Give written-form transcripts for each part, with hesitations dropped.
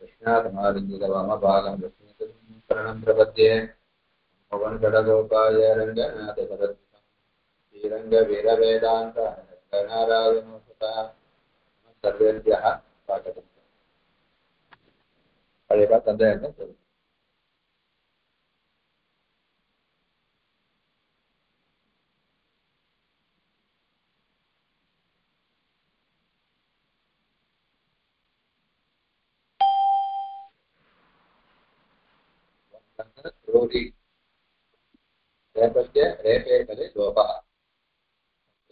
कृष्णाकुमारिंगवामभागं लक्ष्मीकरणं प्रपद्ये भवन गडगोपाय रंगनाथ भरत श्रीरंग वीरवेदांत नारायणोपता सर्वेभ्यः स्वागतम् பழைய கால தந்தையாக சொல்லு ரோதி ரேபத்ய ரேபேகலே லோபः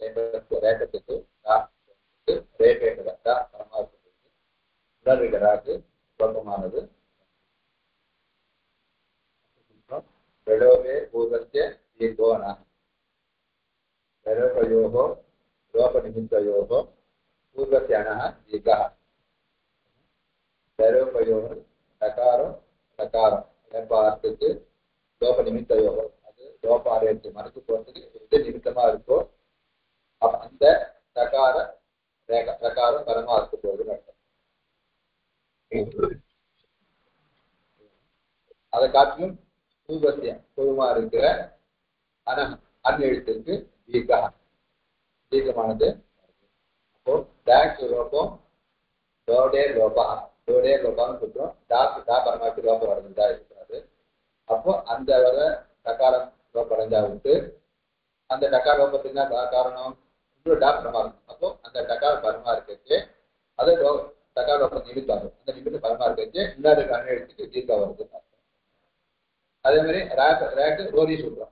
ரேபத்ய ரேபத்துக்கு ரேபேகல பரமார்த்தத்துக்கு உடல்விகராக்கு லோபமானது प्रलोभे पूर्वस्य दीर्घोणः प्रलोभयोः लोपनिमित्तयोः पूर्वस्य अणः दीर्घः प्रलोभयोः लकारो लकारं लेपार्थத்துக்கு लोपनिमित्तयोः அது லோபாரேத்து மனசு போறதுக்கு எது நிமித்தமா இருக்கோ அந்த லகார ரேக லகாரம் பரமார்த்த போகுதுன்னு அர்த்தம். அதை காட்டிலும் பூர்வத்திய பூர்வமா இருக்கிற அன்னெழுத்துக்கு தீர்க்கா தீர்க்கமானது. அப்போ டாக் லோபம் டோடே லோபான்னு சொல்றோம். டாக் டா பரமாக்கு லோபம் அடைஞ்சா இருக்கிறது. அப்போ அந்த வர டகாரம் லோபம் அடைஞ்சா விட்டு அந்த டகார லோபத்துக்கு என்ன காரணம்? இன்னொரு டாக் பரமா இருக்கும். அப்போ அந்த டகார பரமா இருக்கிறது அது டகார லோபம் நிமித்தம். அந்த நிமித்தம் பரமா இருக்கிறது இன்னொரு அன்னெழுத்துக்கு தீர்க்கா வருது. அதே மாதிரி ரேக்கு ரோதி சொல்றோம்.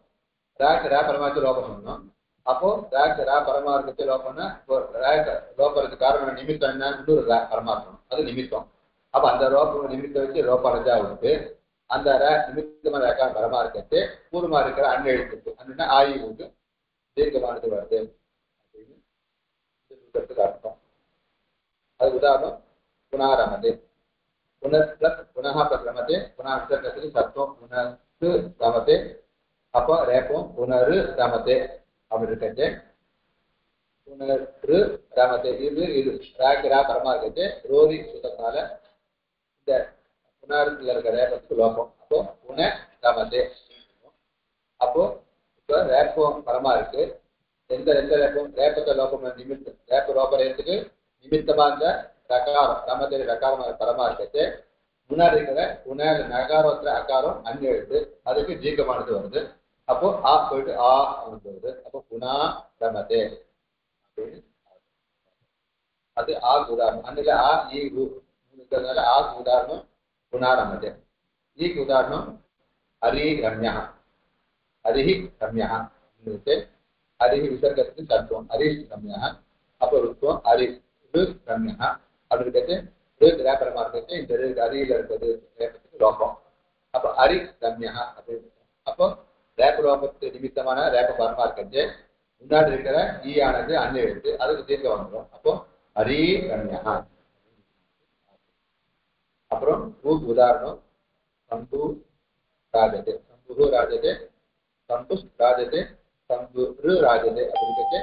ரேக் ரா பரமார்த்த லோபம் சொன்னோம். அப்போ ரேக் ரா பரமார்த்தத்தை லோபம்னா ரேக் லோபத்துக்கு காரணம் நிமித்தம் என்ன? இன்னொரு ரே பரமார்த்தம் அது நிமித்தம். அப்ப அந்த லோப நிமித்தம் வச்சு லோபம் அடைஞ்சா விட்டு அந்த நிமித்தமான ரேக்கா பரமார்த்தத்தை பூர்வமா இருக்கிற அன்னெழுத்துக்கு அண்ணா ஆயுவுக்கு தீர்க்கமானது வருது அப்படின்னு அர்த்தம். அது உதாரணம் புனாரமது पुनः प्लस पुनः प्रक्रमते पुनः अंतर्गतति सत्वं पुनः रमते अप रेपं पुनर् रमते अमृतते पुनर् रमते இது ராகரா பரமார்த்தத்தை ரோதி சுத்தனால இந்த புனர்ல இருக்கிற ரேபத்துக்கு லோபம். அப்போ புன ரமதே. அப்போ இப்போ ரேப்பம் பரமா இருக்கு. எந்த ரேப்பம் ரேப்பத்தை லோபம் நிமித்தம் ரேப்ப லோபரத்துக்கு நிமித்தமா இந்த ரகாரம் ரமதே ரகாரமான பரமார்த்தத்தை முன்னாடி இருக்கிற புனர் நகாரோத்திர அகாரம் அன்னெழுத்து அதுக்கு தீர்க்கமானது வருது. அப்போ ஆ போயிட்டு ஆ வருது. அப்போ புனா ரமதே அப்படின்னு அது ஆ உதாரணம். அன்னில ஆ ஈ இருக்கிறதுனால ஆ உதாரணம் புனா ரமதே. ஈக்கு உதாரணம் ஹரி ரம்யா ஹரிஹி ரம்யா ஹரிஹி விசர்கத்துக்கு சத்துவம் ஹரிஷ் ரம்யா. அப்போ ருத்துவம் ஹரி ரம்யா அப்படி இருக்கிறது பரமார்த்தத்தை இந்த அரியில இருக்கிறது ரேபத்துக்கு லோபம். அப்போ ஹரி ரம்யா அப்படின்னு. அப்போ ரேப லோபத்து நிமித்தமான ரேப பரமார்த்தத்தை முன்னாடி இருக்கிற ஈ ஆனது அன்னெழுத்து அதுக்கு தீர்க்க வந்துடும். அப்போ ஹரி ரம்யா. அப்புறம் உதாரணம் சம்பு ராஜதே சம்பு ராஜதே சம்பு ராஜதே சம்பு ராஜதே அப்படின்னு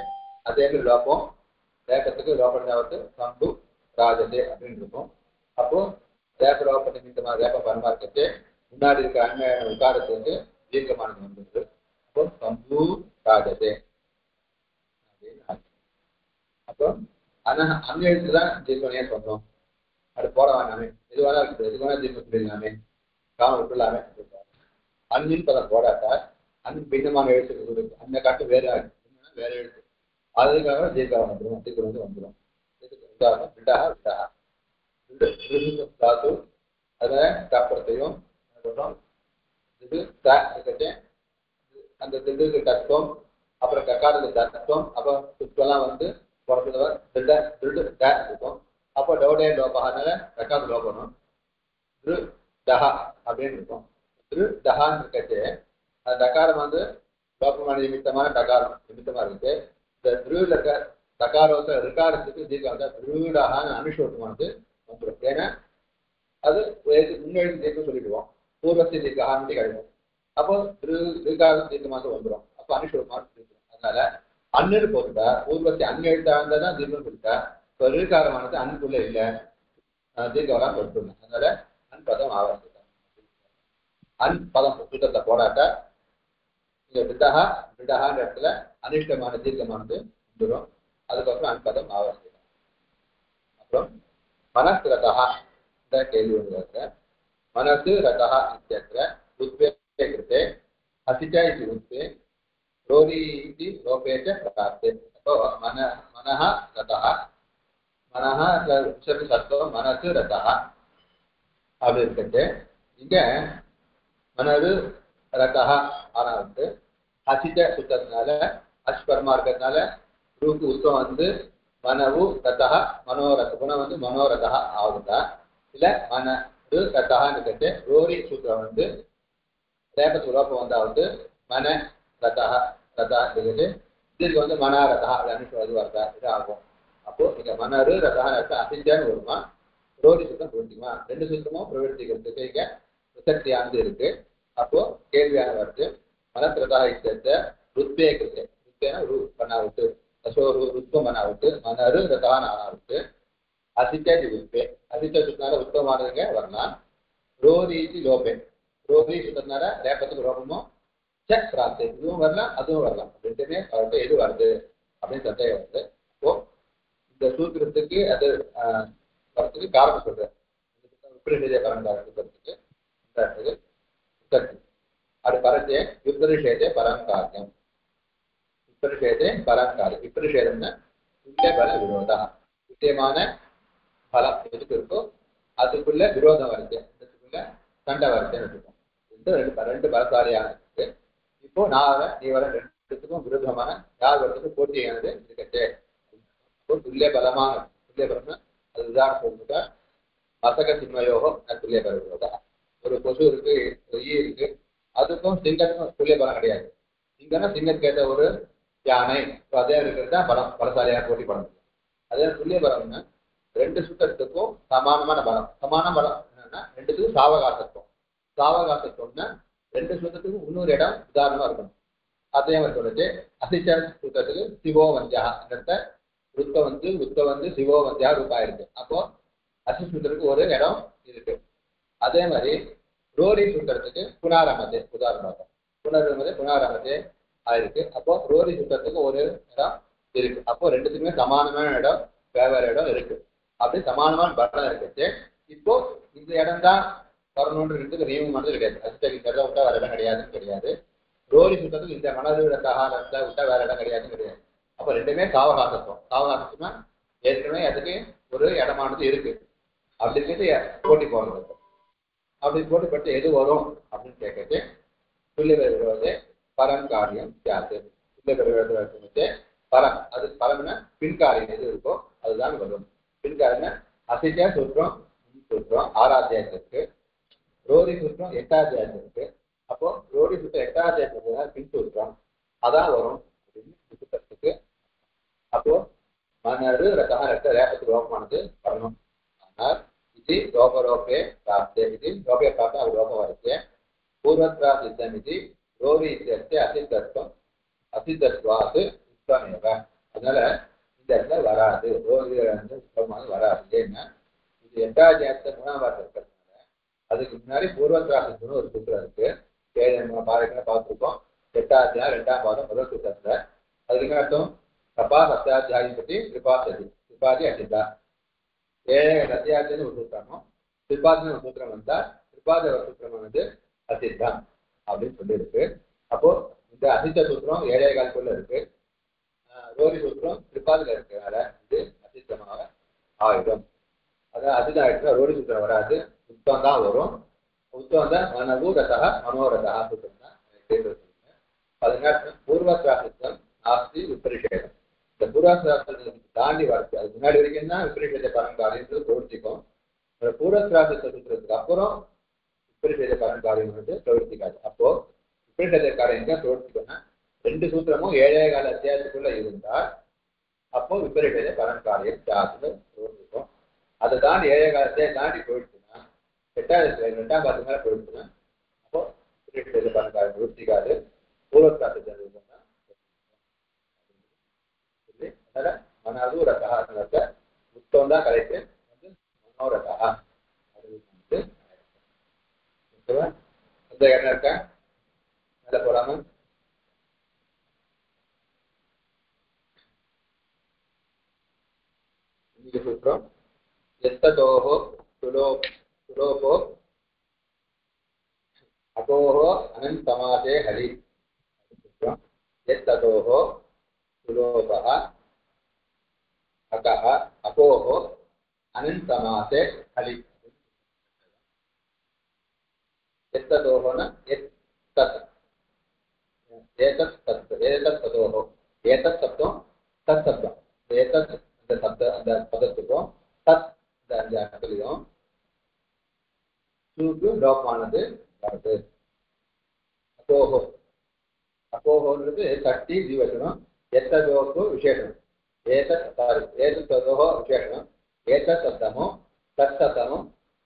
அதே மாதிரி லோபம் ரேபத்துக்கு லோபம் வந்து சம்பு ராஜதே அப்படின்னு இருக்கும். அப்போ ரேப லோப நிமித்தமான ரேப பரமார்த்தத்தை முன்னாடி இருக்க அன்ன உகாரத்துக்கு தீர்க்கமானது வந்துருக்கு. அப்போ சம்பு ராஜதே அப்படின்னு. அப்போ அன்னெழுத்து தான் தீர்க்கணையே சொன்னோம். அது போட வேணாமே எது வேணா இருக்குது எது வேணா தீர்க்க சொல்லிடலாமே காம விட்டுலாமே. அன்னின் பதம் போடாட்டா அன் பின்னமான எழுத்துக்கு அன்ன காட்டு வேற வேற எழுத்து அதுக்காக தீர்க்கம் வந்துடும். தீர்க்கம் வந்து வந்துடும். உதாரணம் விட்டா விட்டா தாத்து அதை கப்பத்தையும் இது அந்த திருக்கு தத்துவம் அப்புறம் கக்காரத்துக்கு தத்துவம் அப்புறம் சுத்தெல்லாம் வந்து இருக்கும். அப்போ டவுடே லோபகனால கக்காத லோபனும் டஹா அப்படின்னு இருக்கும். டஹான்னு இருக்கச்சு அந்த டகாரம் வந்து லோபமான நிமித்தமான டகாரம் நிமித்தமா இருக்கு. இந்த திருவிழ தகாரோத்த ரிகாரத்துக்கு தீர்க்கம் திருவிழான்னு அனுஷோட்டமானது வந்துடும். ஏன்னா அது முன்னெழுத்து தீர்க்கம் சொல்லிடுவோம். பூர்வத்தை தீர்க்கான்னு கிடைக்கும். அப்போ ரிகார தீர்க்கமாக வந்துடும். அப்போ அனுஷோட்டமாக தீர்க்கும். அதனால அண்ணு போட்டுட்டா பூர்வத்தை அன்னெழுத்தா இருந்தா தான் தீர்க்கம் கொடுத்தா தொழிற்காரமானது அன்புள்ள இல்லை தீர்க்கவரா கொடுத்துருங்க. அதனால அன்பதம் ஆவர்த்திதான். அன் பதம் சுத்தத்தை போராட்ட இங்க விடகா விடகான்ற இடத்துல அனிஷ்டமான தீர்க்கமானது வந்துடும். அதுக்கப்புறம் அன்பதம் ஆவர்த்திதான். அப்புறம் மனசு ரதா இந்த கேள்வி ஒன்று. மனசு ரதா இத்தியத்திர உத்வேகே கிருத்தே அசிச்சா இது உத்வே ரோரி இது லோபேச்ச பிராப்தே. அப்போ மனஹ ரதா மனஹ சத்துவம் மனசு ரதா அப்படி இருக்கிட்டு இங்க மனது ரதா ஆனாவது அசிச்ச சுத்தத்தினால அஸ்பர்மா இருக்கிறதுனால ரூக்கு உத்தம் வந்து மனவு ரதா மனோரத குணம் வந்து மனோரதா ஆகுதா இல்ல மனது ரதான்னு கேட்டு ரோரி சூத்திரம் வந்து ரேபத்து லோபம் வந்தாவது மன ரதா ரதா இருக்குது. இதுக்கு வந்து மன ரதா அப்படின்னு அது வருதா இது ஆகும். அப்போ இங்க மனரு ரதான அசிச்சான்னு வருமா ரோரி சுத்தம் புரிஞ்சுமா ரெண்டு சுத்தமும் பிரவர்த்திக்கிறதுக்கு இங்க பிரசக்தியானது இருக்கு. அப்போ கேள்வியான வருது மனசிரதா இத்த ருத்வேகிருத்து ருத்தேன ரு பண்ணாவிட்டு அசோரு ருத்வம் பண்ணாவிட்டு மனரு ரதான் ஆனாவிட்டு அசிச்சாதி ருத்வே அசிச்ச சுத்தினால உத்தமானதுங்க வரலாம். ரோரீதி லோபே ரோரி சுத்தனால ரேபத்துக்கு லோபமும் செக் பிராப்தி இதுவும் வரலாம் அதுவும் வரலாம். ரெண்டுமே அவர்கிட்ட எது வருது அப்படின்னு சந்தேகம் வருது. அப்போ இந்த சூத்திரத்துக்கு அது வரத்துக்கு காரணம் சொல்றேன். விபரீத பரங்காரத்துக்கு அது பரத்தே விபரிஷேதே பரங்காரியம் விபரிஷேதே பரங்காரியம் விபரிஷேதம்னா துல்லிய பல விரோதா துல்லியமான பலம் எதுக்கு இருக்கோ அதுக்குள்ள விரோதம் வருது இதுக்குள்ள சண்டை வருதுன்னு இருக்கும். ரெண்டு பலசாலியான இருக்கு. இப்போ நான் நீ வர ரெண்டுத்துக்கும் விரோதமான யார் வரத்துக்கு போட்டியானது இருக்கட்டே. துல்லிய பலமான துல்லிய பலம்னா அது உதாரணம் சொல்லிட்டா மசக சின்மயோகம் துல்லிய பல விரோதா. ஒரு கொசு இருக்கு ஈ இருக்கு அதுக்கும் சிங்கத்துக்கும் துல்லிய பலம் கிடையாது. சிங்கம்னா சிங்கத்துக்கு ஒரு யானை அதே இருக்கிறது தான் பலம் பலசாலியாக போட்டி பட முடியும். அதே துல்லிய பலம்னா ரெண்டு சுத்தத்துக்கும் சமானமான பலம். சமான பலம் என்னன்னா ரெண்டுத்துக்கும் சாவகாசத்துவம். சாவகாசத்துவம்னா ரெண்டு சுத்தத்துக்கும் இன்னொரு இடம் உதாரணமா இருக்கணும். அதே மாதிரி சொல்லிட்டு அசிச்ச சுத்தத்துக்கு சிவோ வந்தியா அந்த உத்த வந்து சிவோ வந்தியா ரூபா இருக்கு. அப்போ அசிசுத்தத்துக்கு ஒரு இடம் இருக்கு. அதே மாதிரி ரோரி சுத்தத்துக்கு புனாரமதே உதாரணமாக புனாரமதே ஆயிருக்கு. அப்போ ரோரி சுத்தத்துக்கு ஒரு இடம் இருக்கு. அப்போ ரெண்டுத்துக்குமே சமானமான இடம் வேற இடம் இருக்கு. அப்படி சமானமான பலம் இருக்கு. இப்போ இந்த இடம் தான் வரணும்னு நியமமானது கிடையாது. அசித்தகி கருத விட்டா வேற இடம் கிடையாது. ரோரி சுத்தத்துக்கு இந்த மனது தகாரத்தை விட்டா வேற இடம் கிடையாது. அப்போ ரெண்டுமே சாவகாசத்துவம். சாவகாசத்துவம்னா ஏற்கனவே அதுக்கு ஒரு இடமானது இருக்கு. அப்படி இருக்கிறது போட்டி போடுறது. அப்படி போட்டுப்பட்டு எது வரும் அப்படின்னு கேட்கறது துல்லிய விரோதே பரங்காரியம் தியாகு. துல்லிய விரோதத்தை பரம் அது பரம்னா பின்காரியம் எது இருக்கோ அதுதான் வரும். பின்காரியம் அசிச்ச சூத்திரம் ஆறாத்தியாயத்திற்கு ரோரி சூத்திரம் எட்டாத்தியாயத்திற்கு. அப்போ ரோரி சூத்திரம் எட்டாத்தியாயத்திற்கு பின் சூத்திரம் அதான் வரும் அப்படின்னு சுத்தத்துக்கு. அப்போ மனரு ரதா ரத்த ரேபத்து லோகமானது வரணும். ஆனால் இது லோபரோபே பிராப்தே இது லோபே பிராப்தம் அது லோகம் வருது. பூர்வத்ரா சித்தம் இது ரோரி இத்தியஸ்தே அசித்தத்வாது உத்தமேவ. அதனால இந்த இடத்துல வராது ரோரி உத்தமமாக வராது. ஏன்னா இது எட்டாத்தியாயத்தை மூணாவது இருக்கிறதுனால அதுக்கு முன்னாடி பூர்வத்ரா சித்தம்னு ஒரு சூத்திரம் இருக்கு. பார்த்துருக்கோம். எட்டாத்தியாயம் ரெண்டாம் பாதம் முதல் சூத்திரத்துல அதுக்கு என்ன அர்த்தம் தபா சப்தாத்தியாயம் பற்றி திரிபாதி அசித்தா அத்தியாயத்தின்னு ஒரு சூத்திரமும் திரிபாதின்னு ஒரு சூத்திரம் வந்தா திரிபாத சூத்திரம் வந்து அசித்தம் அப்படின்னு சொல்லியிருக்கு. அப்போ இந்த அசித்த சூத்திரம் 7.25 இருக்கு. ரோரி சூத்திரம் திரிபாதில இருக்கிறதுனால இது அசித்தமாக ஆயிடும். அதாவது அசிதம் ஆயிடுச்சுன்னா ரோரி சூத்திரம் வராது. உத்தம் தான் வரும். உத்தம் தான் மனவு ரதா மனோரதா சூத்திரம் தான். அதனால பூர்வத்ராசித்தம் நாஸ்தி விபரிஷேதம். இந்த பூர்வத்ராசத்தை தாண்டி வரது அது முன்னாடி வரைக்கும் தான் விபரிஷேத பரங்காரியன்றது பிரவர்த்திக்கும். பூர்வத்ராசித்த சூத்திரத்துக்கு அப்புறம் விபரிஷேத பரங்காரியம் வந்து பிரவர்த்திக்காது. அப்போ விபரிஷேத காரியம் தான் பிரவர்த்திக்கணும்னா ரெண்டு சூத்திரமும் 7.25 அத்தியாயத்துக்குள்ள இருந்தால் அப்போ விபரிஷேத பரங்காரியம் ஜாத்துல பிரவர்த்திக்கும். அதை தாண்டி 7.25 அத்தியாயம் தாண்டி போயிடுச்சுன்னா ரெண்டாம் பாத்து மேல போயிடுச்சுன்னா அப்போ விபரிஷேத பரங்காரியம் பிரவர்த்திக்காது. பூர்வத்ராசித்த மனது ரதா உத்தம் தான் கரெக்ட் வந்து மனோரதா அது வந்து ஓகேவா அந்த என்ன இருக்கா மேல போடாம இன்னைக்கு சூத்திரம் எத்ததோஹோ சுலோபோ अपोह अनन्तमासे हरि यत्ततोः सुलोभः अकः अपोह अनन्तमासे हरि यत्ततोः न यत्तत् एतत्ततोः एतत् शब्दம் तत् शब्दம் एतत् அந்த சப்த அந்த பதத்துக்கும் தத் அந்த அர்த்தத்திலையும் சுக்கு லோகமானது வருது अपोहो अपोहोன்றது சக்தி ஜீவசனம் எத்ததோக்கு விசேஷம் ஏதத்தோஹோ விசேஷம் ஏதத்தமோ தத்தமோ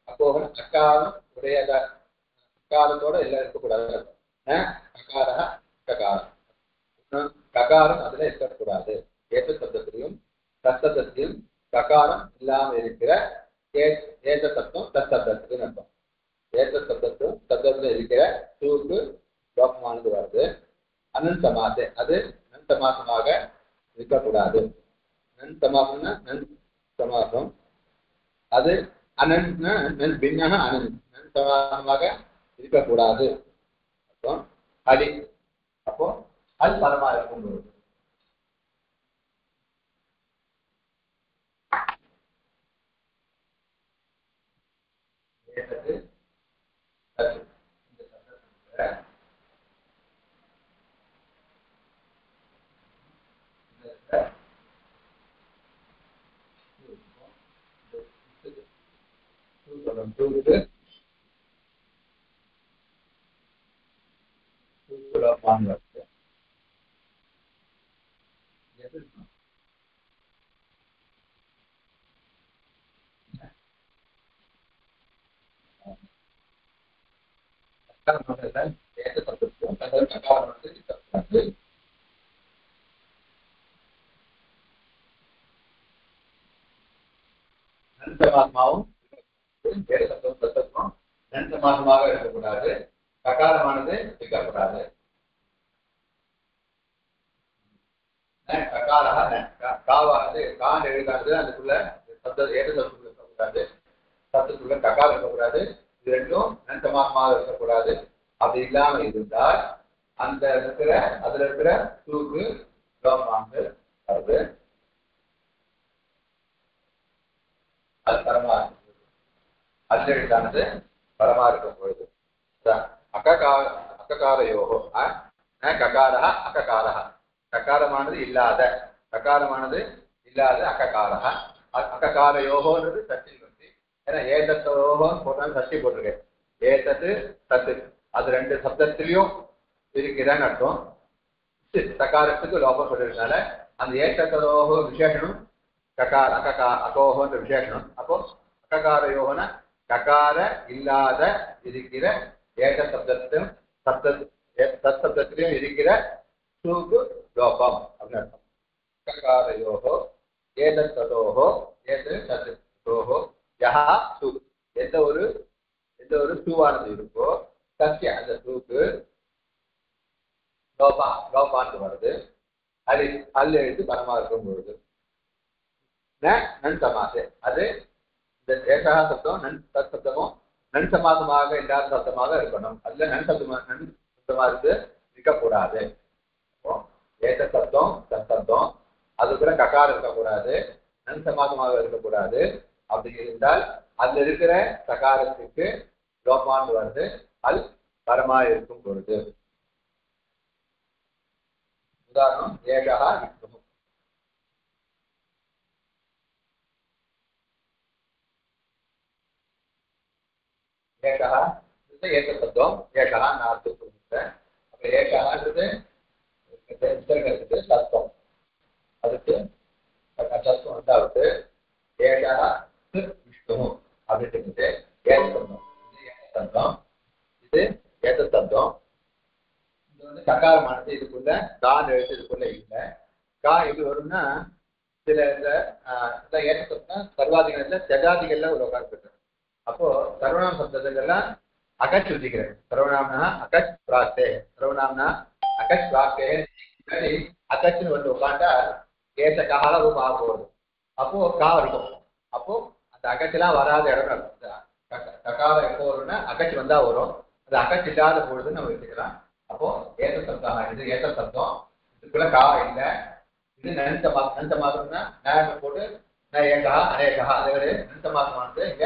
அபோஹன அகாரம் உடையத அகாரத்தோட எல்லாம் இருக்கக்கூடாது அகாரः ககாரம் ககாரம் அதுல இருக்கக்கூடாது ஏதத்தத்திலையும் தத்தத்திலையும் ககாரம் இல்லாம இருக்கிற ஏதத்தம் தத்தத்தின் அர்த்தம் ஏதத்தத்தும் தத்தத்துல இருக்கிற சூக்கு லோகமானது வருது அனந்தமாசே அது அனந்தமாசமாக இருக்கக்கூடாது அனந்தமாசம்னா அனந்தமாசம் அது அனந்த் பின்னக அனந்தமாசமாக இருக்கக்கூடாது அப்போ ஹரி அப்போ அது பரமா இருக்கும் நந்தமாத்மாவும் நந்தமாத்மாக இருக்கக்கூடாது ககாரமானது இருக்கக்கூடாது காவானது கான் எழுதானது அதுக்குள்ள இருக்கக்கூடாது சத்தத்துக்குள்ள ககாரம் இருக்கக்கூடாது இது ரெண்டும் நந்தமாத்மாக இருக்கக்கூடாது அப்படி இல்லாம இருந்தால் அந்த இருக்கிற அதுல இருக்கிற தூக்கு லோகமானது வருது அது பரமா அதுல எழுதானது பரமா இருக்கும் பொழுது அக்ககாரையோகோ ககாரா அக்ககாரா ககாரமானது இல்லாத அக்ககாரா அக்ககாரையோகோன்றது சஷ்டி பற்றி ஏன்னா ஏதத்தோகோன்னு போட்டாலும் சஷ்டி போட்டிருக்கேன் ஏதத்து தத்து அது ரெண்டு சப்தத்திலையும் இருக்கிறேன்னு அர்த்தம் சகாரத்துக்கு லோகம் சொல்லிருக்கனால அந்த ஏதத்தோகோ விசேஷனம் ககார அகோகோன்ற விசேஷனம் அப்போ அக்ககாரையோகன ககார இல்லாத இருக்கிற ஏக சப்தத்திலும் தத்சப்தத்திலையும் இருக்கிற சூக்கு லோகம் அப்படின்னு அர்த்தம் ககாரையோகோ ஏதத்தோகோ ஏதத்தோகோ யஹா சூக் எந்த ஒரு சூவானது இருக்கோ சத்திய அந்த சூக்கு லோபான்னு வருது அது அல்ல எழுத்து பரமா இருக்கும் பொழுது நன்சமாசே அது இந்த ஏகா சப்தம் தத் சப்தமும் நன்சமாசமாக இல்லாத சப்தமாக இருக்கணும் அதுல நன்சப்தமா இருந்து இருக்கக்கூடாது ஏக சப்தம் தத் சப்தம் அது கூட ககாரம் இருக்கக்கூடாது நன்சமாசமாக இருக்கக்கூடாது அப்படி இருந்தால் அதுல இருக்கிற சகாரத்துக்கு லோபான்னு வருது அது பரமா இருக்கும் பொழுது உதாரணம் ஏகா விஷ்ணு ஏகா ஏக சப்தம் ஏகா நார்த்து சொல்லிட்டேன் அப்ப ஏகான்றது சத்தம் அதுக்கு சத்தம் ரெண்டாவது ஏகா விஷ்ணு அப்படின்ட்டு ஏக சப்தம் இது ஏக சப்தம் இது வந்து ககாரமானது இதுக்குள்ள கான் எழுத்து இதுக்குள்ள இல்லை கா எப்படி வரும்னா இதுல இந்த ஏற்றத்துனா சர்வாதிகத்துல ஜகாதிகள்ல ஒரு உட்கார்ந்து. அப்போ சர்வநாம சப்தங்கள்லாம் அகச் சுத்திக்கிறேன். சர்வநாமனா அகச் பிராப்தே, சர்வநாமனா அகச் பிராப்தே. அகச்சுன்னு வந்து உட்காண்டா ஏச கால ரூபம் ஆக போகுது. அப்போ கா இருக்கும். அப்போ அந்த அகச்செல்லாம் வராத இடம் ககாரம் எப்போ வரும்னா அகச்சு வந்தா வரும். அது அகச்சு இல்லாத பொழுது நம்ம வச்சுக்கலாம். அப்போ ஏச சப்தம் இது ஏச சப்தம். இதுக்குள்ள கா இல்லை. இது நந்த மாதம்னா நேரம் போட்டு ஏகா அநேகா அதே நந்த மாதமானது இங்க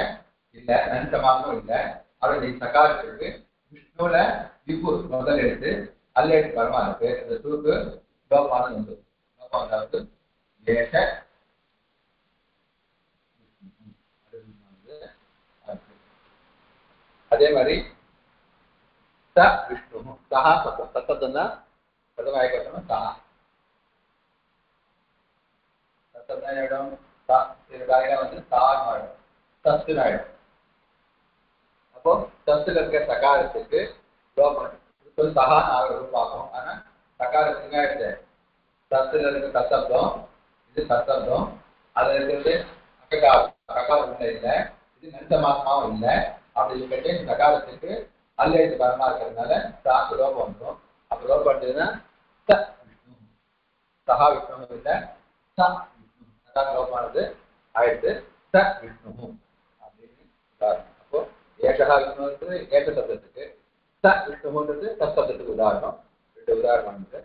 இல்ல, நந்த மாதமும் இல்லை. அவருடைய சகாரத்துக்கு விஷ்ணுல விபு முதல் எடுத்து அல்ல எடுத்து வரமா இருக்கு. அந்த சுருக்கு லோகமானது உண்டு. அதாவது ஏச அதே மாதிரி ச விஷ்ணு சஹா சப்தம் சத்தம் தான் பிரதமாயக்கணும். சஹா சத்தம் தான் இடம் வந்து சார் ஆயிடும், சத்து ஆயிடும். அப்போ சத்துல இருக்க சகாரத்துக்கு சகா நாகரும் பார்க்கணும். ஆனா சகாரத்துக்கு ஆயிடுச்சு. சத்துல இருக்க சத்தப்தம், இது சத்தப்தம். அதுல இருக்கிறது அககாரம் இல்லை, இது நந்த மாசமாவும் இல்லை. அப்படி சொல்லிட்டு சகாரத்துக்கு அல்லது பரமா இருக்கிறதுனால சாக்கு லோகம் வந்துடும். அப்ப லோகம் வந்ததுன்னா ச விஷ்ணு, சகா விஷ்ணு இல்லை, ச விஷ்ணு சகா லோகமானது ஆயிடுது. ச விஷ்ணு அப்படின்னு. அப்போ ஏகா விஷ்ணுன்றது ஏக சப்தத்துக்கு, ச விஷ்ணுன்றது சப்தத்துக்கு உதாரணம். ரெண்டு உதாரணம் வந்து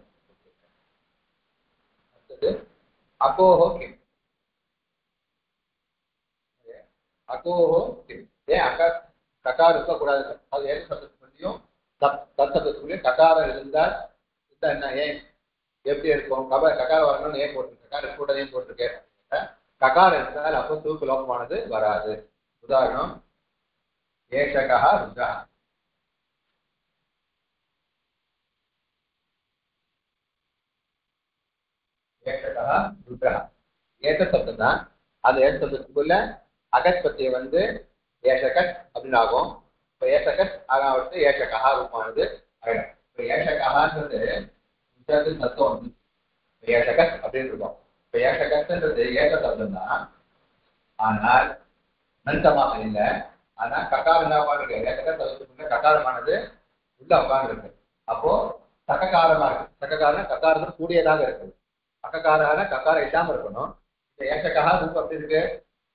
அடுத்தது அகோஹோ கிம். அகோஹோ கிம் ஏன் ககாரம் இருக்கக்கூடாது? அது ஏக சப்தத்துக்குள்ளேயும் தத்சப்தத்துக்குள்ளேயும் ககாரம் இருந்தால் என்ன ஏன் எப்படி இருக்கும்? ககாரம் வரணும்னு ஏன் போட்டிருக்கு? ககாரம் கூட ஏன் போட்டிருக்கேன்? ககாரம் இருந்தால் அப்போ தூக்கு லோகமானது வராது. உதாரணம் ஏஷகா ருத்ரா. ஏஷகா ருத்ரா ஏக சப்தம் தான். அந்த ஏக சப்தத்துக்குள்ள அகஸ்பத்தியை வந்து ஏஷகட் அப்படின்னு ஆகும். இப்போ ஏஷகட் ஆகாவது ஏஷகா ரூபமானது ஆயிடும். இப்போ ஏஷகான்றது சத்தம் வந்து ஏஷகட் அப்படின்னு இருக்கும். இப்போ ஏஷகட்ன்றது ஏக சப்தம் தான். ஆனால் நந்தமாக இல்லை. ஆனா ககாரம் என்ன உட்காந்துருக்கு? ஏஷகட் சப்தத்துக்குள்ள ககாரமானது உள்ள உட்காந்துருக்கு. அப்போ சககாரமா இருக்கு. சககாரம் ககாரத்தில் கூடியதாக இருக்குது. அககாரான ககாரம் இல்லாம இருக்கணும். இந்த ஏஷகா ரூபம் அப்படி இருக்கு,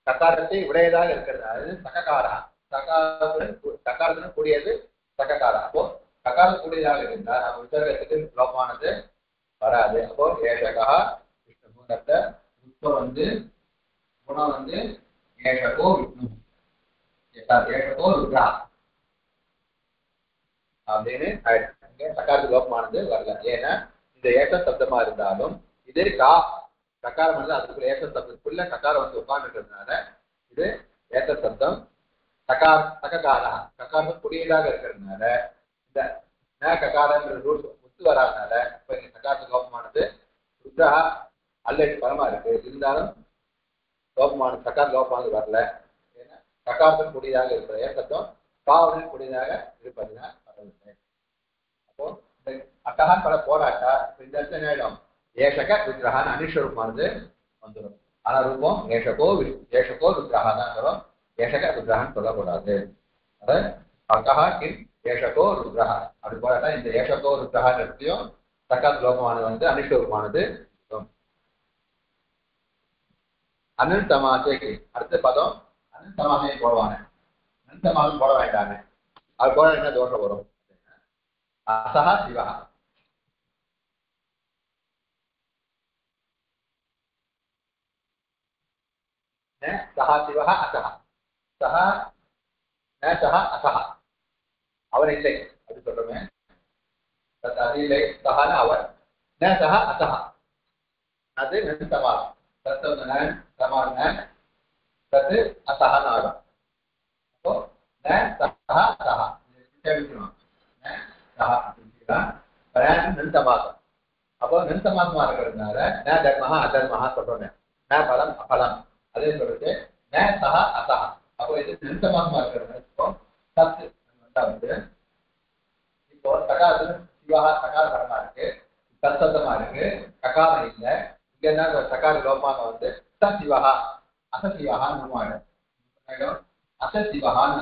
ககாரத்தை உடையதாக இருக்கிறது. அது சககாரா. ககாரத்துடன் கூடியது சககாரா. அப்போ ககாரம் கூடியதாக இருந்தால் நம்ம விசர்கத்துக்கு லோகமானது வராது. அப்போ ஏஷகா விஷ்ணு புஷ்பம் வந்து குணம் வந்து ஏஷகோ விஷ்ணு, ஏஷகோ ருத்ரா அப்படின்னு சகாரத்து லோகமானது வரல. ஏன்னா இந்த ஏஷ சப்தமா இருந்தாலும் இது ககாரம் வந்து அதுக்குள்ள ஏச சப்தத்துக்குள்ள ககாரம் வந்து உட்கார்ந்துருக்கிறதுனால இது ஏச சப்தம். சககாரா ககாரம் கூடியதாக இருக்கிறதுனால இந்த ககாரங்கிற ரூல்ஸ் ஒத்து வராதனால இப்ப இந்த சகாரத்து லோகமானது ருத்ரா அல்லது பரமா இருக்கு. இருந்தாலும் லோகமானது சகார லோகமானது வரல. ஏன்னா ககாரத்தும் கூடியதாக இருக்கிற ஏசத்தம் பாவனும் கூடியதாக இருப்பதுதான் வரவில்லை. அப்போ இந்த அட்டகான் பல போராட்டா இந்த இடத்துல என்ன ஆயிடும்? ஏஷக விக்கிரகான் அனிஸ்வரூபமானது வந்துடும். ஆனா ரூபம் ஏஷகோ விக்கிரகா தான் வரும். ஏஷக விக்கிரகான் சொல்லக்கூடாது. அத அக்கஹா கிம் ஏஷகோ ருத்ரஹா அப்படி போராட்டா இந்த ஏஷகோ ருத்ரஹான் இடத்துலையும் சக்காத் லோகமானது வந்து அனிஸ்வரூபமானது. அனந்தமாசைக்கு அடுத்த பதம் அனந்தமாசையை போடுவாங்க. அனந்தமாசம் போட வேண்டாமே. அது போட என்ன தோஷம் வரும்? அசஹா சிவா. சஹா சிவா அசஹா. சஹா சஹா அசஹா அவன் இல்லை அப்படி சொல்றோமே. அது இல்லை. சஹான அவன் சஹா அசஹா அது சமாளம். தத்து சமாளம் தத்து அசஹான்னு ஆகும். அப்போ சஹா அசஹா நிறுத்தமாகும். அப்போ நிறுத்தமாகமா இருக்கிறதுனால ந தர்மஹா அதர்மஹா சொல்றோமே. ந பலம் அபலம் அதே சொல்லிட்டு ந சஹா அசஹா. அப்போ இது நிறுத்தமாகமா இருக்கிறது. இப்போ சத்து வந்து இப்போ சகாரத்துல சிவா சகார பரமா இருக்கு, சத்தமா இருக்கு, ககாரம் இல்லை. ஏன்னா சகார லோபாங்க வந்து சசிவஹா அசசிவஹான்னு ஆயிடும். அசசிவஹான்னு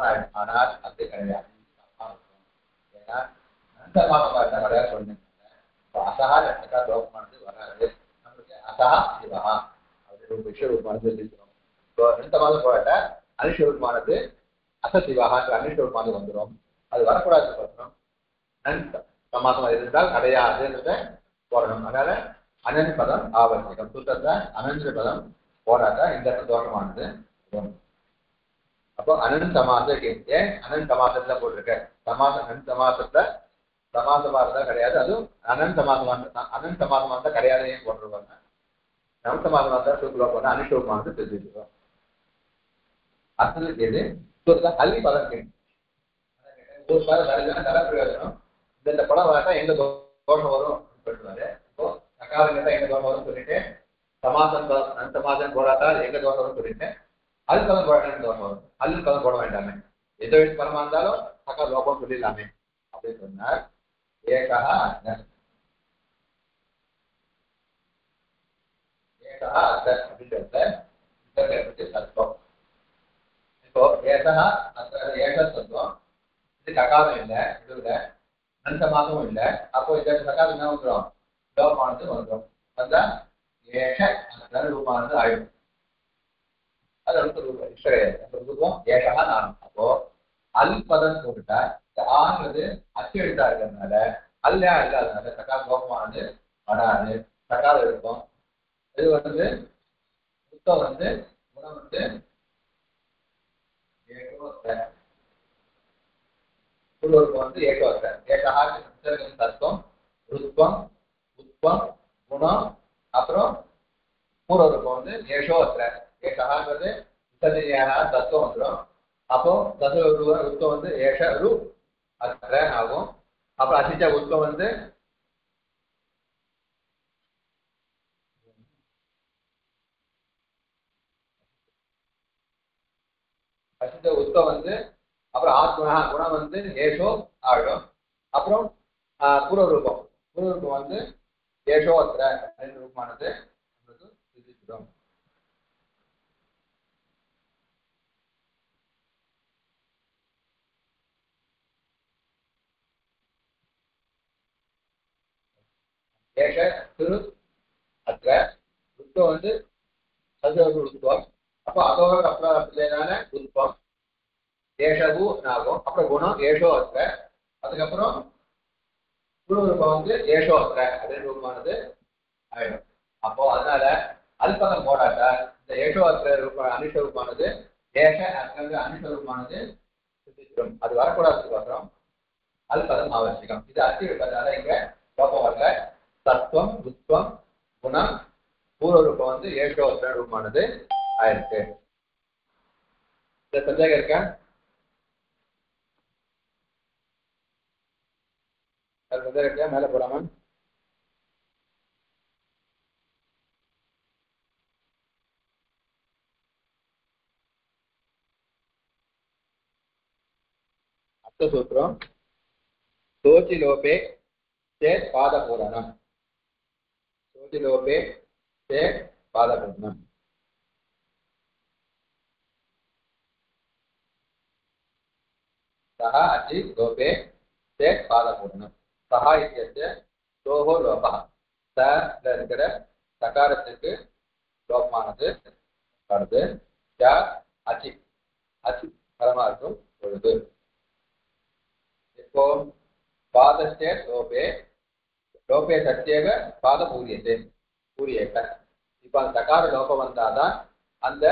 ஆயிடும். ஆனால் அது கிடையாது. ஏன்னா அந்த மாதம் கிடையாது சொன்னேன். அசகா சகார லோகமானது வராது. நம்மளுக்கு அசகா சிவஹா அப்படி ஒரு விஷயமானது சொல்லிக்கிறோம். இப்போ 2 மாதம் போராட்ட அனிஷூர்மானது அசசிவஹான்ற அனிஷூர்மானது வந்துடும். அது வரக்கூடாது பார்த்தோம். சமாசம் இருந்தால் கிடையாதுன்றத போடணும். அதனால அனன் பதம் ஆவர்த்திகம். சூத்திரத்தை அனந்த பதம் போடாத இந்த தோஷமானது. அப்போ அனன் சமாசம் ஏன் அனன் சமாசத்துல போட்டிருக்க? சமாசம் அனன் சமாசத்துல சமாசமா இருந்தா கிடையாது. அதுவும் அனன் சமாசமா அனன் சமாசமா இருந்தா கிடையாது. ஏன் போட்டிருப்பாங்க? நம் சமாசமா இருந்தா சூத்திரம் போட்டா அனிஷோமானது தெரிஞ்சுக்கிறோம். அடுத்தது எது? அள்ளி பதம் கேட்கும். ஒரு பதம் வருதுன்னா தர பிரயோஜனம். இந்த படம் வரட்டா எங்க தோஷம் வரும் சொல்லுவாரு. இப்போ சகாரம் கேட்டா எங்க தோஷம் வரும் சொல்லிட்டு சமாசம் அந்த மாதம் போடாட்டா எங்க தோஷம் வரும் சொல்லிட்டு அது பதம் போட வேண்டிய தோஷம் வரும். அல்லு பதம் போட வேண்டாமே. எந்த எழுத்து பதமா இருந்தாலும் சகா லோகம் சொல்லிடலாமே அப்படின்னு சொன்னார். ஏகா ஏகா அப்படின்றது தத்துவம். இப்போ ஏகா ஏக தத்துவம் இது ககாரம் இல்லை, இதுல அந்த மாதமும் இல்லை. அப்போ இந்த சகாரம் என்ன வந்துடும்? லோகமானது வந்துடும். வந்தா ஏக அந்த ரூபானது ஆயிடும். அது வந்து இஷ்ட கிடையாது. அந்த ரூபம் ஏகா நான். அப்போ அல் பதம் போட்டுட்டா இந்த ஆன்றது அச்சு எழுத்தா இருக்கிறதுனால அல்லா இல்லாதனால சகார லோகமானது வராது. சகாரம் இருக்கும். இது வந்து புத்தம் வந்து குணம் வந்து வந்து ஏகோத்த ஏகா தத்துவம் ருத்வம் உத்வம் குணம் அப்புறம் பூர்வரூபம் வந்து ஏஷோத்திர ஏகான்றது தத்துவம் வந்துடும். அப்போ உத்தம் வந்து ஏஷ ரு அத்திர ஆகும். அப்புறம் அசிச்ச உத்தம் வந்து அசிச்ச உத்தம் வந்து அப்புறம் ஆத்மனா குணம் வந்து ஏஷோ ஆகிடும். அப்புறம் பூர்வரூபம் பூர்வரூபம் வந்து ஏஷோத்திர ரெண்டு ரூபமானது நம்மளுக்கு சித்திச்சிடும். ஏஷ திரு அத்திர உத்தம் வந்து சதுரகு உத்வம். அப்போ அதோட அப்புறம்னால உத்வம் ஏஷகு ஆகும். அப்புறம் குணம் ஏஷோ அத்திர. அதுக்கப்புறம் குருரூபம் வந்து ஏஷோ அத்திர அதே ரூபமானது ஆயிடும். அப்போ அதனால அல்பதம் போடாட்டா இந்த ஏஷோ அத்திர ரூபம் அனிஷ ரூபமானது ஏஷ அத்திர அனிஷ ரூபமானது சித்திச்சிடும். அது வரக்கூடாதுக்கு அப்புறம் அல்பதம் அவசியம். இது அச்சு இருப்பதனால இங்க கோபம் வரல. தத்துவம் உத்வம் குணம் பூர்வரூபம் வந்து ஏஷோ அத்திர ரூபமானது ஆயிருக்கு. இந்த சந்தேகம் இருக்கா? அது சந்தேகம் இருக்கா? மேல போடாம सूत्रम सोचिलोपे चेत् पादपूरणम् सोचिलोपे चेत् पादपूरणम् सः अचि लोपे चेत् पादपूरणम् सः इत्यस्य दोः लोपः स இருக்கிற சகாரத்துக்கு லோபமானது வருது. ய அச்சி அச்சி பரமா இருக்கும் பொழுது இப்போ பாதஸ்ய லோபே லோபே சத்தியக பாத பூரியத்தை பூரியேட்ட. இப்போ அந்த சகார லோபம் வந்தாதான் அந்த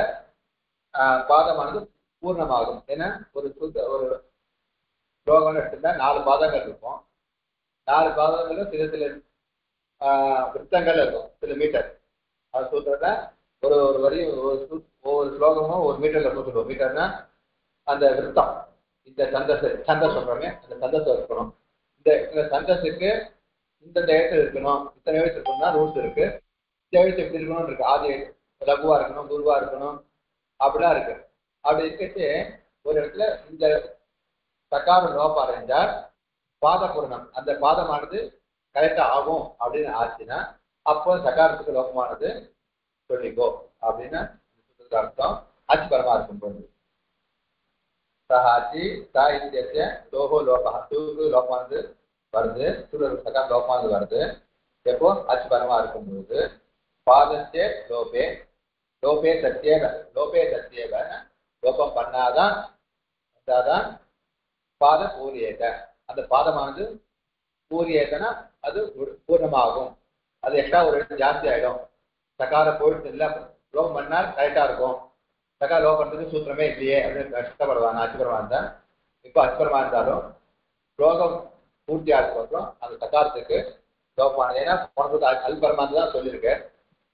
பாதமானது பூர்ணமாகும். ஏன்னா ஒரு ஒரு ஸ்லோகம் எடுத்துட்டா 4 பாதங்கள் இருக்கும். 4 பாதங்களும் சில சில விருத்தங்கள் இருக்கும், சில மீட்டர். அது சூத்திரத்தை ஒரு ஒரு வரி ஒவ்வொரு ஸ்லோகமும் 1 மீட்டர்ல சொல்லுவோம். மீட்டர்னா அந்த விருத்தம். இந்த சந்தஸ் சொல்றோமே அந்த சந்தஸ் இருக்கணும். இந்த சந்தஸுக்கு இந்த எழுத்து இருக்கணும், இத்தனை எழுத்து இருக்கணும்னா ரூல்ஸ் இருக்கு. இந்த எழுத்து எப்படி இருக்கணும்னு இருக்கு. ஆதி லகுவா இருக்கணும், குருவா இருக்கணும், அப்படிலாம் இருக்கு. அப்படி இருக்கிறது ஒரு இடத்துல இந்த சகார லோபம் அடைஞ்சால் பாத பூரணம் அந்த பாதமானது கரெக்டா ஆகும் அப்படின்னு ஆச்சுன்னா அப்போ சகாரத்துக்கு லோகமானது சொல்லிக்கோ அப்படின்னு அர்த்தம். அச்சு பரமா இருக்கும்போது சஹாச்சி சா இத்திய லோகோ லோகா தூக்கு லோகமானது வருது, சகார லோகமானது வருது. எப்போ அச்சு பரமா இருக்கும்போது பாதத்தே லோபே லோபே சத்தியேவ லோபம் பண்ணாதான் பாத பூரியேக. அந்த பாதமானது பூரியேகனா அது பூர்ணமாகும். அது எக்ஸ்ட்ரா ஒரு இடத்துல ஜாஸ்தி ஆயிடும். சகார போயிட்டு இல்லை லோகம் பண்ணால் கரெக்டா இருக்கும். சகார லோகம் பண்றதுக்கு சூத்திரமே இல்லையே அப்படின்னு கஷ்டப்படுவாங்க. அச்சுபரமா இருந்தா இப்போ அச்சுபரமா இருந்தாலும் லோகம் பூர்த்தி ஆகிறதுக்கோசரம் அந்த சகாரத்துக்கு லோகமான ஏன்னா போனது அல்பரமா தான் சொல்லியிருக்கேன்.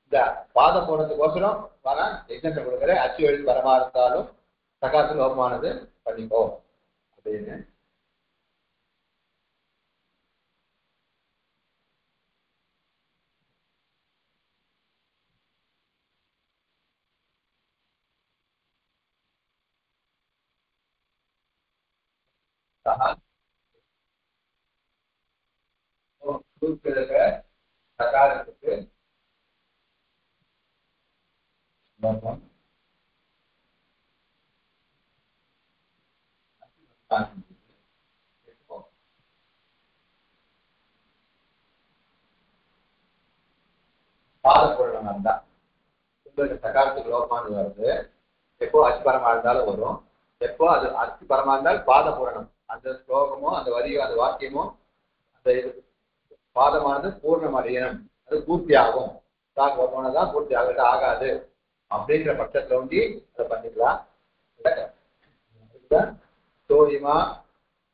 இந்த பாதம் போனதுக்கோசரம் ஆனா எக்ஸாம்பிள் கொடுக்குற அச்சு எழுத்து பரமா இருந்தாலும் சகாரத்துக்கு லோகமானது பண்ணிக்கோ அப்படின்னு. சகாரத்துக்கு லோகம் பாத பூரணம் இருந்தா உங்களுக்கு சகாரத்துக்கு லோகமானது வருது. எப்போ அச்சுபரமா இருந்தாலும் வரும். எப்போ அது அச்சுபரமா இருந்தால் பாத பூரணம் அந்த ஸ்லோகமோ அந்த வரியோ அந்த வாக்கியமோ அந்த இது பாதமானது பூர்ணம் அடையணும், அது பூர்த்தி ஆகும். போனதான் பூர்த்தி ஆகுது ஆகாது அப்படின்ற பட்சத்துல ஒண்டி அதை பண்ணிக்கலாம். சோயிமா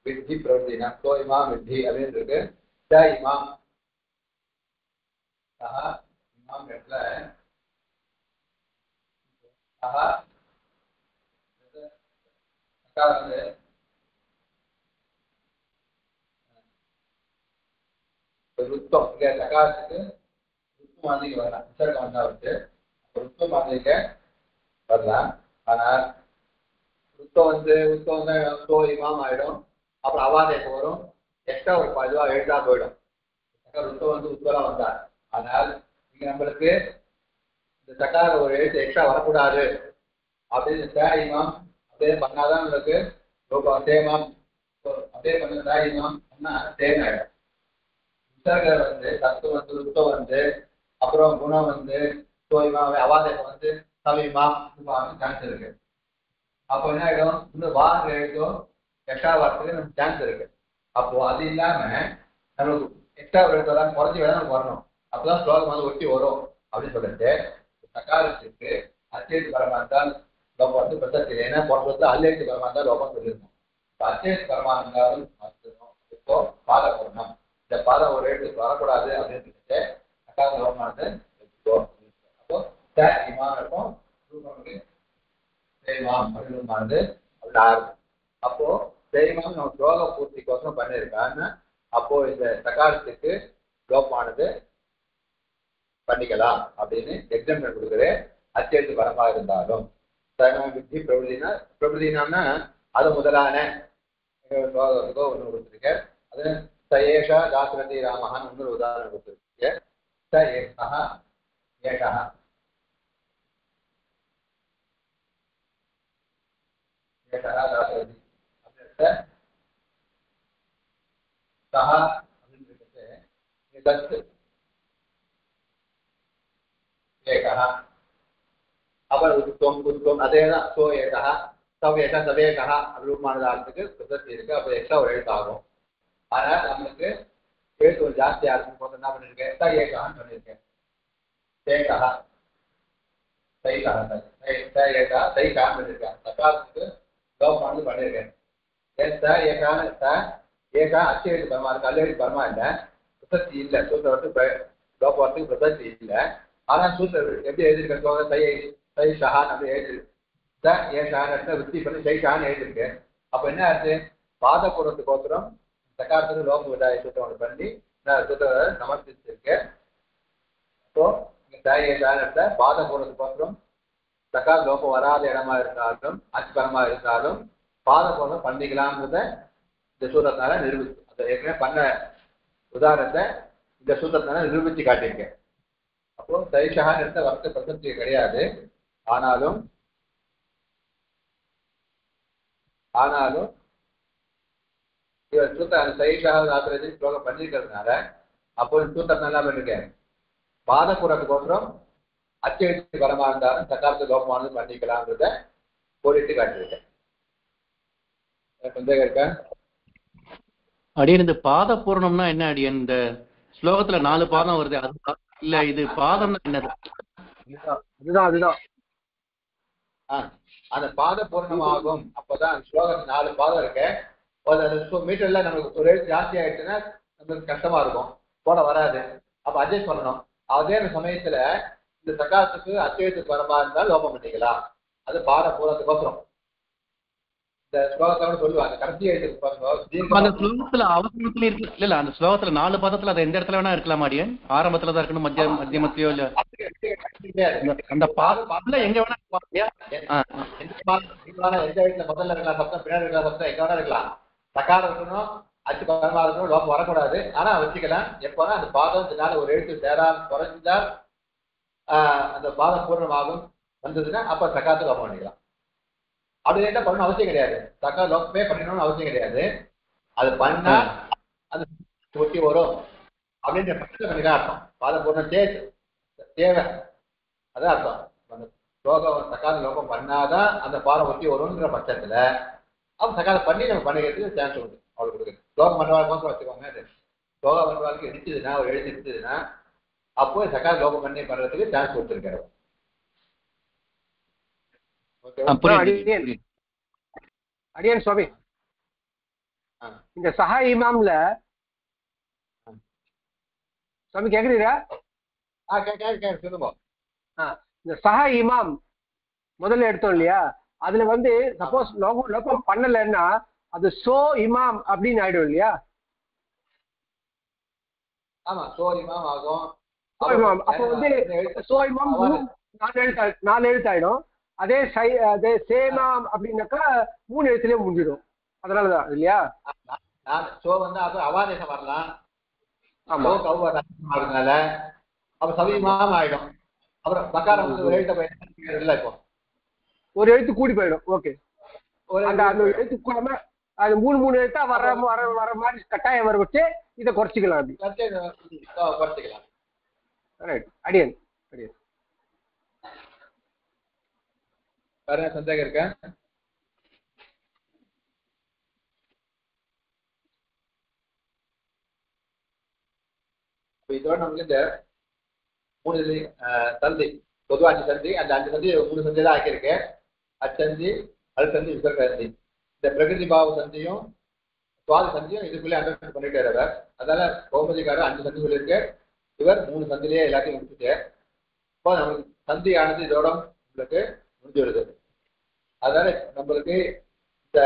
வித்தி பிரவர்த்தினா சோயிமா வித்தி அப்படின்னு இருக்கு. இமாம் இமாம் இடத்துல ருத்தம் இங்க சகாரத்துக்கு ருத்து மாதிரிக்கு வரலாம். விசர்க்கம் வந்தா வந்து ருத்து மாதிரிக்கு வரலாம். ஆனால் ருத்தம் வந்து இமாம் ஆயிடும். அப்புறம் அவாதேக்கு வரும். எக்ஸ்ட்ரா ஒரு இதுவா எழுதா போயிடும். ருத்தம் வந்து உத்தரம் வந்தார். ஆனால் இங்க நம்மளுக்கு இந்த சகார ஒரு எழுத்து எக்ஸ்ட்ரா வரக்கூடாது அப்படின்னு இமாம் அப்படியே பண்ணாதான் நம்மளுக்கு சேமாம் அப்படியே பண்ண இமாம் பண்ணா சேம் ஆயிடும். விசர்க வந்து தத்துவம் வந்து ருத்தம் வந்து அப்புறம் குணம் வந்து அவாதேகம் வந்து சமீமாம் சான்ஸ் இருக்கு. அப்போ என்ன ஆயிடும் இன்னும் வாங்க எழுதும் எக்ஸ்ட்ரா வரத்துக்கு நமக்கு சான்ஸ் இருக்கு. அப்போ அது இல்லாம நம்மளுக்கு எக்ஸ்ட்ரா எழுதலாம் குறைஞ்சி வேலை நமக்கு வரணும். அப்பதான் ஸ்லோகம் வந்து ஒட்டி வரும் அப்படின்னு சொல்லிட்டு சகாரத்துக்கு அச்சேத்து பரமா இருந்தால் லோகம் வந்து பிரசக்தி. ஏன்னா போன சொல்ல அல்லேத்து பரமா இருந்தால் லோகம் சொல்லியிருக்கோம். அச்சேத்து பரமா இருந்தாலும் இப்போ பாத பூர்ணம் இந்த பாதம் ஒரு எழுத்துக்கு வரக்கூடாது அப்படின்னு சொல்லிட்டு சகார லோகமானது வச்சுக்கோ. அப்போ இமான் இருக்கும் செய்வான்மானது அப்போ செய்வான் நம்ம ஸ்லோக பூர்த்திக்கோசரம் பண்ணியிருக்கான்னு அப்போ இந்த சகாரத்துக்கு லோகமானது பண்ணிக்கலாம் அப்படின்னு எக்ஸாம்பிள் கொடுக்குறேன். அச்சேத்து வரமா இருந்தாலும் வித்தி பிரபுதினா அது முதலான ஒன்று கொடுத்துருக்க. அது சயேஷா தாசரதி ராமஹான்னு இன்னொரு உதாரணம் கொடுத்துருக்க. ச ஏஷா அதேதான் சோ ஏகா சவேகா சவேகா ரூபமானதாகிறதுக்கு பிரசக்தி இருக்கு. அப்ப எக்ஸ்ட்ரா ஒரு எழுத்து ஆகும். ஆனா நம்மளுக்கு எழுத்து ஒரு ஜாஸ்தியா இருக்கும் போது என்ன பண்ணிருக்கேன் த ஏகான்னு பண்ணிருக்கேன். ஏகா தைகான்னு பண்ணிருக்கேன். சகாரத்துக்கு லோகமானது பண்ணிருக்கேன். ஏகா அச்சு எழுத்து பரமா இருக்கு. அல்ல எழுத்து பரமா இல்லை, பிரசக்தி இல்லை. சூத்திரத்துக்கு லோகத்துக்கு பிரசக்தி இல்லை. ஆனா சூத்திர எப்படி எழுதிருக்க தை ஷஹான் அப்படி எழுதிருக்கு. வித்தி பண்ணி சைஷான்னு எழுதிருக்கு. அப்ப என்ன ஆச்சு பாதபூர்வத்துக்கோசரம் சகாரத்துக்கு லோக விதாய சூத்திரம் ஒன்று பண்ணி சூத்திர சமர்ப்பிச்சிருக்கு. அப்போ இங்க பாதபூர்வத்துக்கோசரம் சகார லோகம் வராத இடமா இருந்தாலும் அச்சுபரமா இருந்தாலும் பாதபூர்வம் பண்ணிக்கலாம்ன்றத இந்த சூத்திரத்தினால நிரூபிச்சு அந்த ஏற்கனவே பண்ண உதாரணத்தை இந்த சூத்திரத்தினால நிரூபிச்சு காட்டியிருக்கேன். அப்போ சைஷகான்னு எடுத்த வர்க்க பிரசக்தி கிடையாது. ஆனாலும் இவர் சூத்திர அந்த சைஷகா ஆத்திரத்தை ஸ்லோகம் பண்ணிருக்கிறதுனால அப்போ சூத்திரம் நல்லா பண்ணிருக்கேன். பாதபூரத்துக்கோசரம் அச்செழுத்து பலமா இருந்தாலும் சக்காரத்து லோகமானது பண்ணிக்கலாம்ன்றத கோடிட்டு காட்டியிருக்கேன். சந்தேகம் இருக்கா? அடியன் இந்த பாத பூரணம்னா என்ன அடியன்? இந்த ஸ்லோகத்துல 4 பாதம் வருது, அது இல்ல இது பாதம்னா என்னது? அதுதான் அந்த பாத பூர்ணமாகும். அப்பதான் ஸ்லோகத்துல 4 பாதம் இருக்கு. மீட்டர்ல நமக்கு ஒரு எழுத்து ஜாஸ்தி ஆயிடுச்சுன்னா நமக்கு கஷ்டமா இருக்கும், போட வராது. அப்ப அட்ஜஸ்ட் பண்ணணும். அதே சமயத்துல இந்த சக்காரத்துக்கு அச்செழுத்துக்கு வரமா இருந்தால் லோபம் பண்ணிக்கலாம். அது பாத பூரத்துக்கோசரம் இந்த ஸ்லோகத்தோட சொல்லுவாங்க. கடைசி எழுத்துக்கு பாருங்க, அந்த ஸ்லோகத்துல அவசரத்துல இருக்கு இல்ல, அந்த ஸ்லோகத்துல 4 பாதத்துல அது எந்த இடத்துல வேணா இருக்கலாம் அடியன். ஆரம்பத்துலதான் இருக்கணும், மத்தியமத்திலயோ இல்ல அந்த பாதத்துல எங்க வேணா எந்த இடத்துல முதல்ல இருக்கலாம் சப்தம், பின்னாடி இருக்கலாம் சப்தம், எங்க வேணா இருக்கலாம். சக்காரம் இருக்கணும், அச்சு பரமா இருக்கணும், லோகம் வரக்கூடாது. ஆனா வச்சுக்கலாம். எப்போனா அந்த பாதத்தினால ஒரு எழுத்து சேராம குறைஞ்சால் அந்த பாதம் பூர்ணமாகும் வந்ததுன்னா அப்ப சக்காரத்தை லோகம் பண்ணிக்கலாம். அப்படி என்ன பண்ணணும் அவசியம் கிடையாது. சக்கார லோகமே பண்ணணும்னு அவசியம் கிடையாது. அது பண்ணா அது ஒட்டி வரும் அப்படின்ற பட்சத்தில் பண்ணிதான் அர்த்தம். பாத பூர்ணம் தேவை, அதான் அர்த்தம். அந்த லோகம் சக்கார லோகம் பண்ணாதான் அந்த பாடம் ஒட்டி வரும்ன்ற பட்சத்துல அவன் சக்காரம் பண்ணி நம்ம பண்ணிக்கிறதுக்கு சான்ஸ் உண்டு. அவளுக்கு கொடுக்குது லோகம் பண்ணுவாங்க வச்சுக்கோங்க. அது லோகம் பண்ணுவாளுக்கு இடிச்சதுன்னா ஒரு எழுதி இடிச்சதுன்னா அப்போ சக்கார லோகம் பண்ணி பண்றதுக்கு சான்ஸ் கொடுத்துருக்காரு. அடியன் சுவாமி, இந்த சஹா இமாம்ல சுவாமி கேக்குறீரா? சொல்லுங்க. இந்த சஹா இமாம் முதல்ல எடுத்தோம் இல்லையா, அதுல வந்து சப்போஸ் லோகம் பண்ணலன்னா அது சோ இமாம் அப்படின்னு ஆயிடும் இல்லையா? ஆமா, சோ இமாம் ஆகும். அப்ப வந்து சோ இமாம் 4 எழுத்து ஆயிடும். அதே சேமாம் அப்படின்னாக்கா 3 எழுத்துலயே முடிஞ்சிடும். அதனாலதான் இல்லையா? சோ வந்து அப்ப அவாதேசம் வரலாம். ஆமா, அதனால அப்ப சவிமாம் ஆயிடும். அப்புறம் சக்காரம் வந்து ஒரு எழுத்து இல்லை, இப்போ ஒரு எழுத்து கூடி போயிடும். ஓகே, அந்த எழுத்து கூடாம அது 3 எழுத்தா வர மாதிரி கட்டாயம் வர வச்சு இதை குறைச்சிக்கலாம். அப்படி குறைச்சிக்கலாம். அடியன் வேற சந்தேகம் இருக்க? இதோட நமக்கு இந்த 3 சந்தி, பொதுவா 5 சந்தி, அந்த 5 சந்தி 3 சந்தி தான் ஆக்கியிருக்கேன். அச்சந்தி, அல்சந்தி, விசர்கந்தி. இந்த பிரகிருதி பாவ சந்தியும் சுவாதி சந்தியும் இதுக்குள்ளே அண்டர்ஸ்டாண்ட் பண்ணிட்டாரு அவர். அதனால கோமதிக்காரர் 5 சந்தி சொல்லியிருக்கு, இவர் 3 சந்திலேயே எல்லாத்தையும் முடிச்சுட்டு இப்போ நமக்கு சந்தி ஆனது இதோட உங்களுக்கு முடிஞ்சு வருது. அதனால நம்மளுக்கு இந்த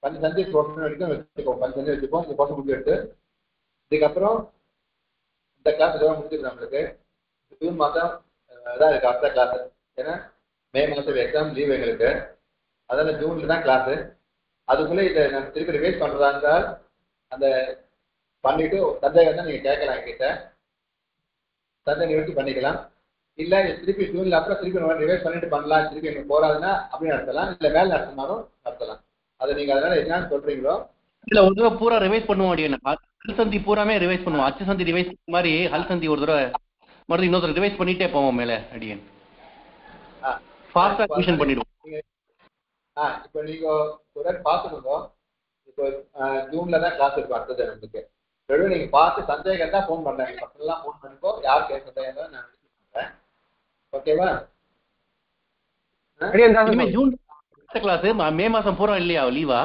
5 சந்தி போர்ஷன் வரைக்கும் வச்சுப்போம். 5 சந்தி வச்சுப்போம். இந்த போர்ஷன் முடிஞ்சு எடுத்து இதுக்கப்புறம் இந்த கிளாஸ் இதோட முடிஞ்சிருக்கு. நம்மளுக்கு ஜூன் மாதம் தான் இருக்கு அடுத்த கிளாஸ். ஏன்னா மே மாதம் எக்ஸாம் லீவ் எங்களுக்கு. அதனால ஜூன்ல தான் கிளாஸ். அதுக்குள்ளே இதை நம்ம திருப்பி ரிவைஸ் பண்றதா இருந்தால் அந்த பண்ணிட்டு சந்தேகம் தான் நீங்க கேட்கலாம் என்கிட்ட. சந்தேகம் நிவர்த்தி பண்ணிக்கலாம். இல்ல திருப்பி ஜூன்ல அப்புறம் திருப்பி ரிவைஸ் பண்ணிட்டு பண்ணலாம், திருப்பி எங்களுக்கு போறாதுன்னா அப்படின்னு நடத்தலாம். இல்ல மேல நடத்தினாலும் நடத்தலாம். அதை நீங்க அதனால என்னன்னு சொல்றீங்களோ. இல்ல ஒரு தடவை பூரா ரிவைஸ் பண்ணுவோம் அடியன். ஹல் சந்தி பூராமே ரிவைஸ் பண்ணுவோம். அச்சு சந்தி ரிவைஸ் மாதிரி ஹல் சந்தி ஒரு தடவை மறுபடியும் இன்னொரு ரிவைஸ் பண்ணிட்டே போவோம் மேல அடியன். ஃபாஸ்டா ரிவிஷன் பண்ணிடுவோம். இப்போ நீங்க ஒரு பார்த்துக்கோங்க. இப்போ ஜூன்ல தான் கிளாஸ் இருக்கும் அடுத்தது நம்மளுக்கு. வெறும் நீங்க பார்த்து சந்தேகம் தான் ஃபோன் பண்றேன். பசங்களாம் ஃபோன் பண்ணிக்கோ, யார் கேட்க சந்தேகம் தான் நான் பண்றேன். ஓகேவா? ஜூன் கிளாஸ் மே மாசம் பூரா இல்லையா லீவா?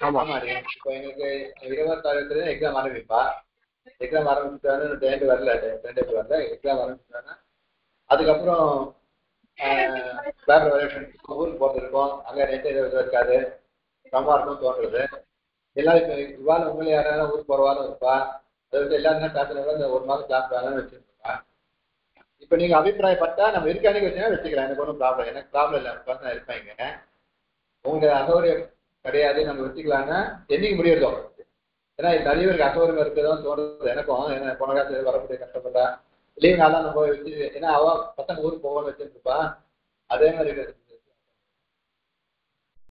ஆமா, இப்போ எங்களுக்கு 26 எக்ஸாம் ஆரம்பிப்பா. எக்ஸாம் ஆரம்பிச்சுட்டாங்க, டேண்ட் வரல, எக்ஸாம் ஆரம்பிச்சுட்டாங்கன்னா அதுக்கப்புறம் வேற ஊருக்கு போறது இருக்கும். அங்க நெட் எதுவும் இருக்காது, சமமா இருக்கும் தோன்றது. எல்லாரும் இப்போ இவ்வாறு உங்களை யாராவது ஊருக்கு போறவாலும் இருப்பா. அதை வந்து எல்லாருமே கிளாஸ் இந்த 1 மாதம் கிளாஸ் வேணாலும் வச்சிருப்பா. இப்போ நீங்க அபிப்பிராயப்பட்டா நம்ம இருக்க அன்னைக்கு வச்சுன்னா வச்சுக்கலாம். எனக்கு ஒன்றும் ப்ராப்ளம், எனக்கு ப்ராப்ளம் இல்லை. பர்சனாக இருப்பாங்க, உங்க அசௌகரியம் கிடையாது, நம்ம வச்சுக்கலாம்னா என்னைக்கு முடியறதோ. ஏன்னா நிறைய பேருக்கு அசௌகரியம் இருக்குதான் தோணுது எனக்கும். ஏன்னா போன காலத்துல வரக்கூடிய கஷ்டப்பட்டா லீவ் நாளா நம்ம வச்சு ஏன்னா அவ பசங்க ஊருக்கு போகணும்னு வச்சுருப்பா அதே மாதிரி